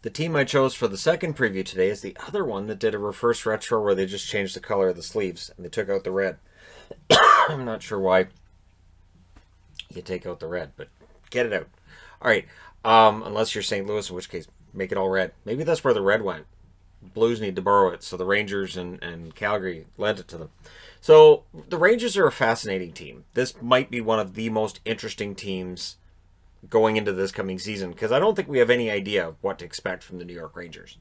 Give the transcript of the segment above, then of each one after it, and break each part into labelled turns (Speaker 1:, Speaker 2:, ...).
Speaker 1: The team I chose for the second preview today is the other one that did a reverse retro where they just changed the color of the sleeves and they took out the red. I'm not sure why you take out the red, but get it out. All right, unless you're St. Louis, in which case make it all red. Maybe that's where the red went. Blues need to borrow it, so the Rangers and Calgary lent it to them. So the Rangers are a fascinating team. This might be one of the most interesting teams going into this coming season because I don't think we have any idea what to expect from the New York Rangers.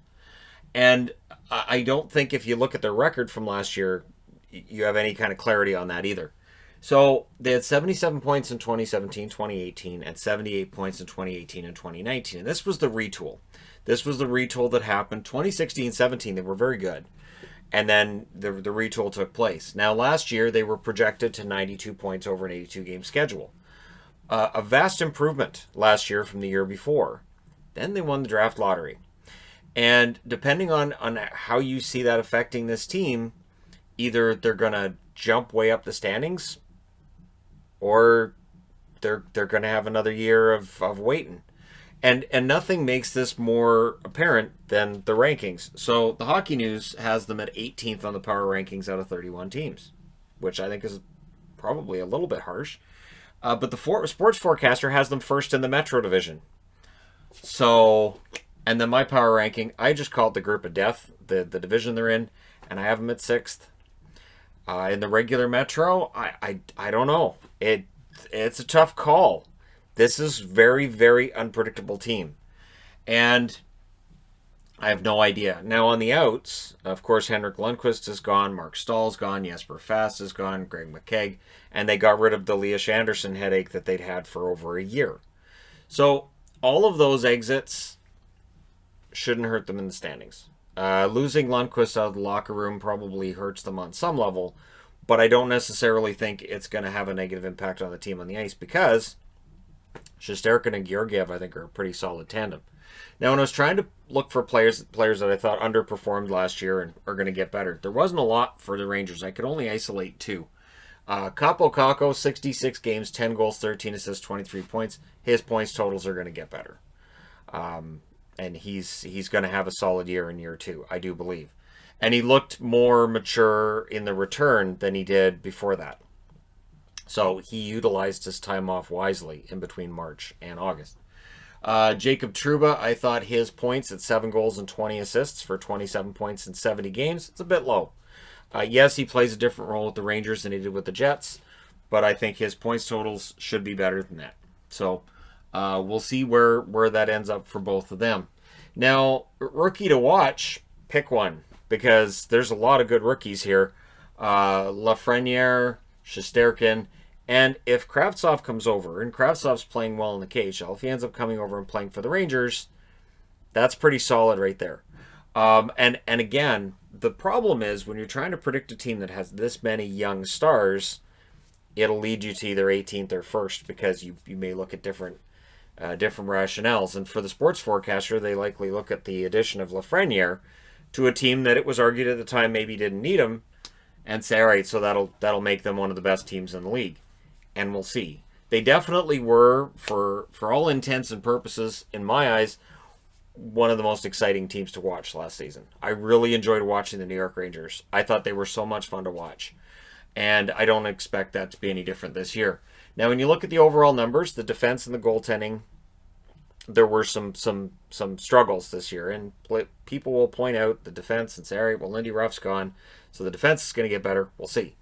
Speaker 1: And I don't think if you look at their record from last year, you have any kind of clarity on that either. So they had 77 points in 2017, 2018, and 78 points in 2018 and 2019. And this was the retool. This was the retool that happened 2016-17. They were very good. And then the retool took place. Now, last year, they were projected to 92 points over an 82-game schedule. A vast improvement last year from the year before. Then they won the draft lottery. And depending on how you see that affecting this team, either they're going to jump way up the standings or they're going to have another year of waiting. And nothing makes this more apparent than the rankings. So the Hockey News has them at 18th on the power rankings out of 31 teams, which I think is probably a little bit harsh. But the sports forecaster has them first in the Metro Division. So, and then my power ranking, I just call it the group of death, the division they're in, and I have them at 6th. In the regular Metro, I don't know. It's a tough call. This is very, very unpredictable team. And I have no idea. Now on the outs, of course, Henrik Lundqvist is gone, Mark Stahl's gone, Jesper Fast is gone, Greg McKegg, and they got rid of the Elias Anderson headache that they'd had for over a year. So all of those exits shouldn't hurt them in the standings. Losing Lundqvist out of the locker room probably hurts them on some level, but I don't necessarily think it's going to have a negative impact on the team on the ice because Shesterkin and Georgiev, I think, are a pretty solid tandem. Now, when I was trying to look for players that I thought underperformed last year and are going to get better, there wasn't a lot for the Rangers. I could only isolate 2. Kaapo Kakko, 66 games, 10 goals, 13 assists, 23 points. His points totals are going to get better. And he's going to have a solid year in year 2, I do believe. And he looked more mature in the return than he did before that. So he utilized his time off wisely in between March and August. Jacob Trouba, I thought his points at 7 goals and 20 assists for 27 points in 70 games, it's a bit low. Yes, he plays a different role with the Rangers than he did with the Jets, but I think his points totals should be better than that. So we'll see where that ends up for both of them. Now, rookie to watch, pick one, because there's a lot of good rookies here. Lafreniere, Shesterkin, and if Kravtsov comes over, and Kravtsov's playing well in the KHL, if he ends up coming over and playing for the Rangers, that's pretty solid right there. And again, the problem is when you're trying to predict a team that has this many young stars, it'll lead you to either 18th or 1st because you may look at different rationales. And for the sports forecaster, they likely look at the addition of Lafreniere to a team that it was argued at the time maybe didn't need him and say, all right, so that'll make them one of the best teams in the league. And we'll see. They definitely were, for all intents and purposes, in my eyes, one of the most exciting teams to watch last season. I really enjoyed watching the New York Rangers. I thought they were so much fun to watch. And I don't expect that to be any different this year. Now, when you look at the overall numbers, the defense and the goaltending, there were some struggles this year. And people will point out the defense and say, all right, well, Lindy Ruff's gone, so the defense is going to get better. We'll see.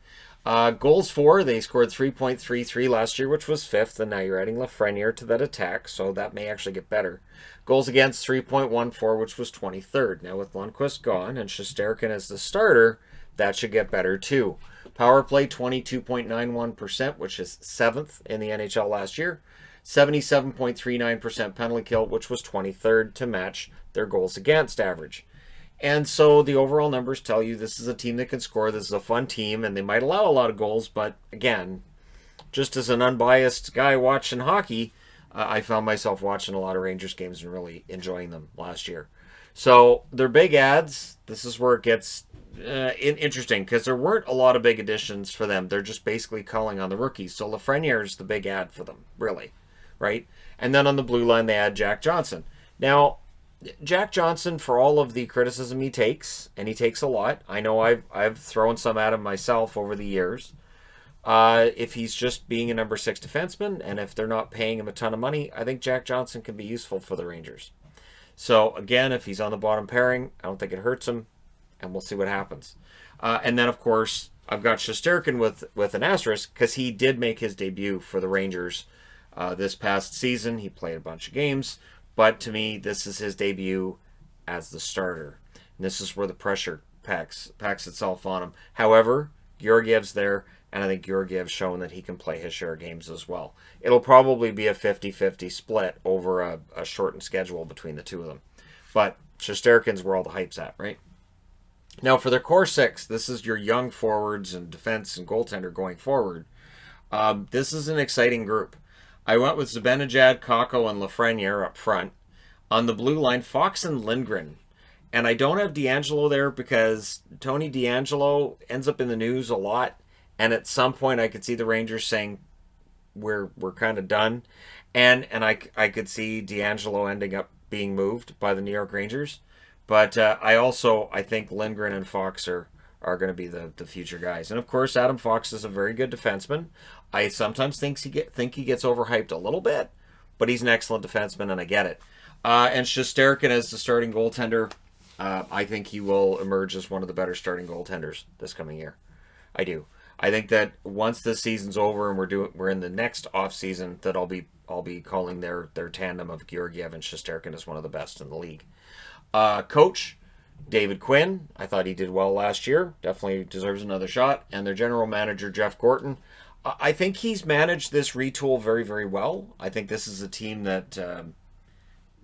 Speaker 1: Goals for, they scored 3.33 last year, which was 5th, and now you're adding Lafreniere to that attack, so that may actually get better. Goals against, 3.14, which was 23rd. Now with Lundqvist gone and Shesterkin as the starter, that should get better too. Power play, 22.91%, which is 7th in the NHL last year. 77.39% penalty kill, which was 23rd to match their goals against average. And so the overall numbers tell you this is a team that can score. This is a fun team, and they might allow a lot of goals. But again, just as an unbiased guy watching hockey, I found myself watching a lot of Rangers games and really enjoying them last year. So they're big ads. This is where it gets interesting because there weren't a lot of big additions for them. They're just basically calling on the rookies. So Lafreniere is the big ad for them, really, right? And then on the blue line, they add Jack Johnson. Now, Jack Johnson, for all of the criticism he takes, and he takes a lot. I know I've thrown some at him myself over the years. If he's just being a number 6 defenseman, and if they're not paying him a ton of money, I think Jack Johnson can be useful for the Rangers. So again, if he's on the bottom pairing, I don't think it hurts him, and we'll see what happens. And then, of course, I've got Shesterkin with an asterisk because he did make his debut for the Rangers this past season. He played a bunch of games, but to me, this is his debut as the starter. And this is where the pressure packs itself on him. However, Georgiev's there, and I think Georgiev's shown that he can play his share of games as well. It'll probably be a 50-50 split over a shortened schedule between the two of them. But Shesterkin's where all the hype's at, right? Now, for their core 6, this is your young forwards and defense and goaltender going forward. This is an exciting group. I went with Zibanejad, Kakko, and Lafreniere up front. On the blue line, Fox and Lindgren. And I don't have DeAngelo there because Tony DeAngelo ends up in the news a lot. And at some point, I could see the Rangers saying, we're kind of done. And I could see DeAngelo ending up being moved by the New York Rangers. But I think Lindgren and Fox are going to be the future guys. And of course, Adam Fox is a very good defenseman. I sometimes think he gets overhyped a little bit, but he's an excellent defenseman, and I get it. And Shesterkin as the starting goaltender, I think he will emerge as one of the better starting goaltenders this coming year. I do. I think that once this season's over and we're in the next off season, that I'll be calling their tandem of Georgiev and Shesterkin as one of the best in the league. Coach David Quinn, I thought he did well last year. Definitely deserves another shot. And their general manager Jeff Gorton, I think he's managed this retool very, very well. I think this is a team that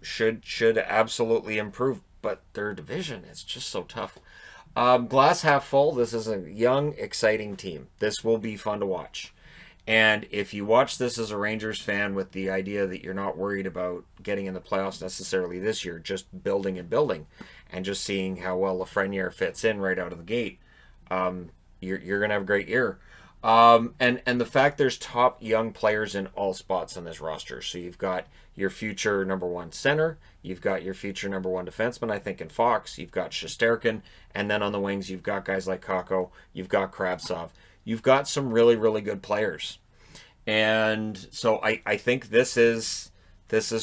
Speaker 1: should absolutely improve, but their division is just so tough. Glass half full. This is a young, exciting team. This will be fun to watch. And if you watch this as a Rangers fan with the idea that you're not worried about getting in the playoffs necessarily this year, just building and building, and just seeing how well Lafreniere fits in right out of the gate, you're going to have a great year. And the fact there's top young players in all spots on this roster. So you've got your future number 1 center, you've got your future number 1 defenseman, I think, in Fox, you've got Shesterkin, and then on the wings you've got guys like Kakko, you've got Kravtsov. You've got some really, really good players. And so I think this is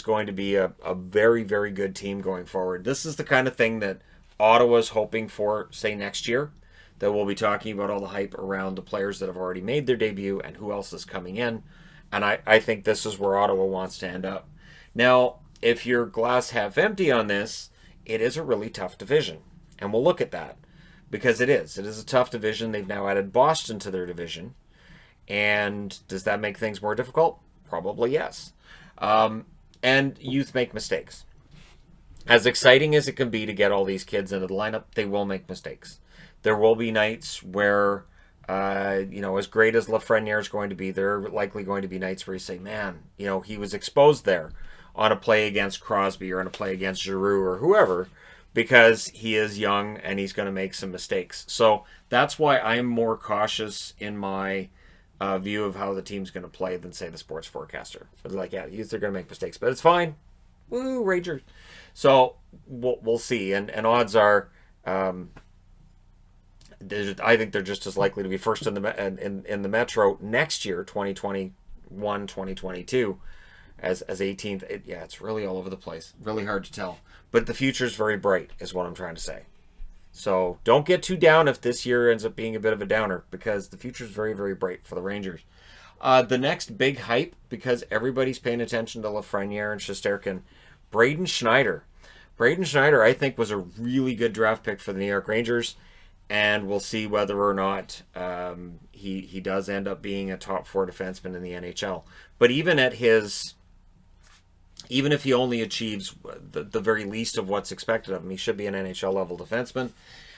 Speaker 1: going to be a very, very good team going forward. This is the kind of thing that Ottawa's hoping for, say, next year, that we'll be talking about all the hype around the players that have already made their debut and who else is coming in. And I think this is where Ottawa wants to end up. Now, if you're glass half empty on this, it is a really tough division. And we'll look at that. Because it is. It is a tough division. They've now added Boston to their division. And does that make things more difficult? Probably yes. And youth make mistakes. As exciting as it can be to get all these kids into the lineup, they will make mistakes. There will be nights where, as great as Lafreniere is going to be, there are likely going to be nights where you say, man, he was exposed there on a play against Crosby or on a play against Giroux or whoever, because he is young and he's going to make some mistakes. So that's why I'm more cautious in my view of how the team's going to play than, say, the sports forecaster. But they're going to make mistakes, but it's fine. Woo, Rangers. So we'll see. And odds are, I think they're just as likely to be first in the Metro next year, 2021, 2022, as 18th. It's really all over the place. Really hard to tell. But the future's very bright, is what I'm trying to say. So don't get too down if this year ends up being a bit of a downer, because the future's very, very bright for the Rangers. The next big hype, because everybody's paying attention to Lafreniere and Shesterkin, Braden Schneider. Braden Schneider, I think, was a really good draft pick for the New York Rangers, and we'll see whether or not he does end up being a top 4 defenseman in the NHL. But even if he only achieves the very least of what's expected of him, he should be an NHL-level defenseman.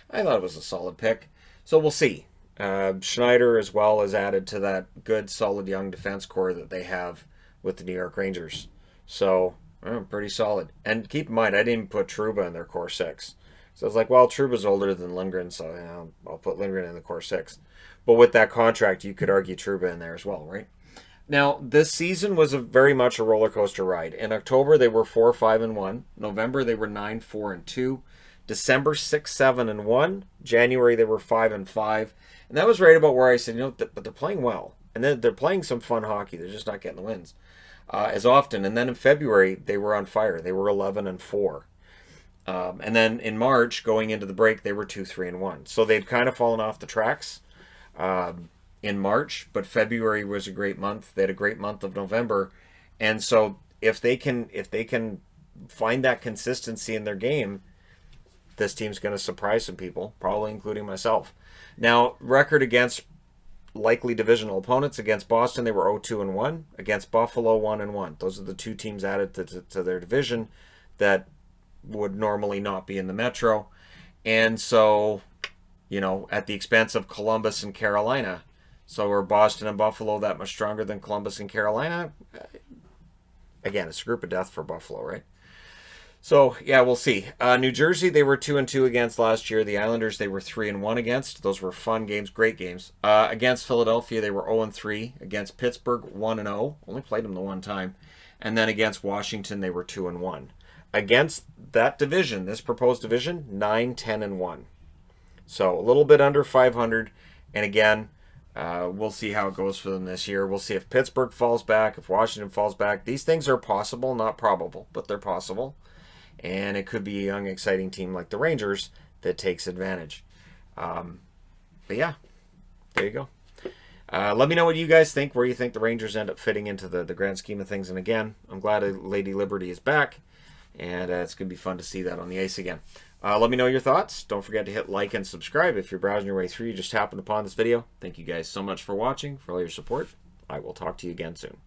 Speaker 1: I thought it was a solid pick. So we'll see. Schneider, as well, is added to that good, solid young defense core that they have with the New York Rangers. So, pretty solid. And keep in mind, I didn't put Trouba in their core 6. So I was like, well, Trouba's older than Lindgren, so I'll put Lindgren in the core 6. But with that contract, you could argue Trouba in there as well, right? Now, this season was very much a roller coaster ride. In October, they were 4-5-1. November, they were 9-4-2. December, 6-7-1. January, they were 5-5. And that was right about where I said, but they're playing well. And then they're playing some fun hockey. They're just not getting the wins as often. And then in February, they were on fire. They were 11-4. And then in March, going into the break, they were 2-3-1. So they'd kind of fallen off the tracks in March, but February was a great month. They had a great month of November. And so if they can find that consistency in their game, this team's going to surprise some people, probably including myself. Now, record against likely divisional opponents: against Boston, they were 0-2-1. Against Buffalo, 1-1. Those are the two teams added to their division that would normally not be in the Metro. And so, at the expense of Columbus and Carolina. So are Boston and Buffalo that much stronger than Columbus and Carolina? Again, it's a group of death for Buffalo, right? So, yeah, we'll see. New Jersey, they were 2-2 against last year. The Islanders, they were 3-1 against. Those were fun games, great games. Against Philadelphia, they were 0-3. Against Pittsburgh, 1-0. Only played them the one time. And then against Washington, they were 2-1. Against that division, this proposed division, 9-10-1. So a little bit under 500. And again, we'll see how it goes for them this year. We'll see if Pittsburgh falls back, if Washington falls back. These things are possible, not probable, but they're possible. And it could be a young, exciting team like the Rangers that takes advantage. But yeah, there you go. Let me know what you guys think, where you think the Rangers end up fitting into the grand scheme of things. And again, I'm glad Lady Liberty is back. And it's going to be fun to see that on the ice again. Let me know your thoughts. Don't forget to hit like and subscribe if you're browsing your way through. You just happened upon this video. Thank you guys so much for watching, for all your support. I will talk to you again soon.